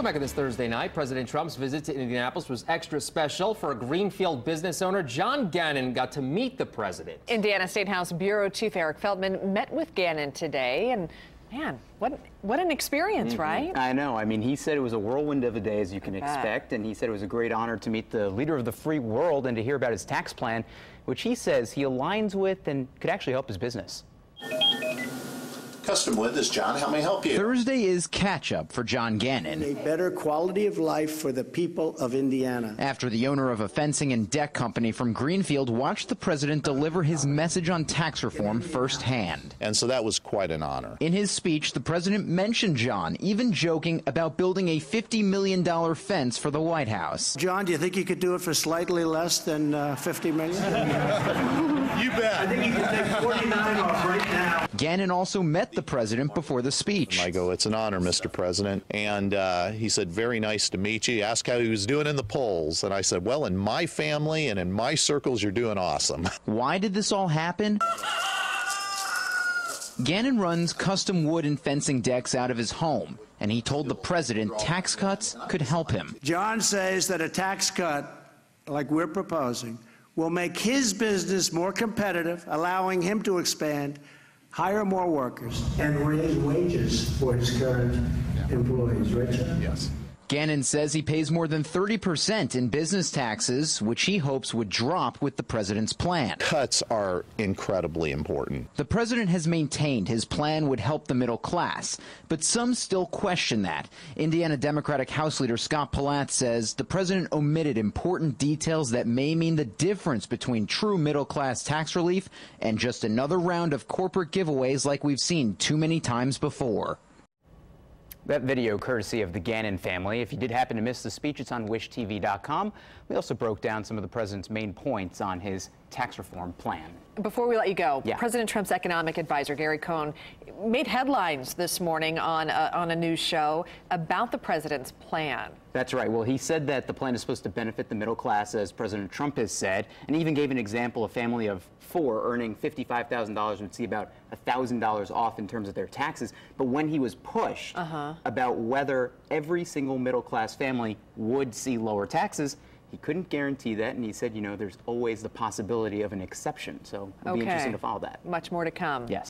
Welcome back to this Thursday night. President Trump's visit to Indianapolis was extra special. For a Greenfield business owner, John Gannon got to meet the president. Indiana State House Bureau Chief Eric Feldman met with Gannon today, and man, what an experience, right? I know. I mean, he said it was a whirlwind of a day, as you can expect, and he said it was a great honor to meet the leader of the free world and to hear about his tax plan, which he says he aligns with and could actually help his business. Custom Wood, this is John. How may I help you? Thursday is catch-up for John Gannon. A better quality of life for the people of Indiana. After the owner of a fencing and deck company from Greenfield watched the president deliver his message on tax reform firsthand. And so that was quite an honor. In his speech, the president mentioned John, even joking about building a $50 million fence for the White House. John, do you think you could do it for slightly less than $50 million? You bet. I think you can take 49 off right now. Gannon also met the president before the speech. I go, it's an honor, Mr. President. And he said, very nice to meet you. He asked how he was doing in the polls. And I said, well, in my family and in my circles, you're doing awesome. Why did this all happen? Gannon runs custom wood and fencing decks out of his home, and he told the president tax cuts could help him. John says that a tax cut, like we're proposing, will make his business more competitive, allowing him to expand, hire more workers, and raise wages for his current employees, right? Yes. Gannon says he pays more than 30% in business taxes, which he hopes would drop with the president's plan. Cuts are incredibly important. The president has maintained his plan would help the middle class, but some still question that. Indiana Democratic House Leader Scott Pallett says the president omitted important details that may mean the difference between true middle-class tax relief and just another round of corporate giveaways like we've seen too many times before. That video courtesy of the Gannon family. If you did happen to miss the speech, it's on wishtv.com. We also broke down some of the president's main points on his tax reform plan. Before we let you go, Yeah. President Trump's economic advisor, Cohn, made headlines this morning on a news show about the president's plan. That's right. Well, he said that the plan is supposed to benefit the middle class, as President Trump has said, and even gave an example. A family of 4 earning $55,000 would see about $1,000 off in terms of their taxes. But when he was pushed about whether every single middle class family would see lower taxes, he couldn't guarantee that, and he said, you know, there's always the possibility of an exception. So it'll be interesting to follow that. Much more to come. Yes.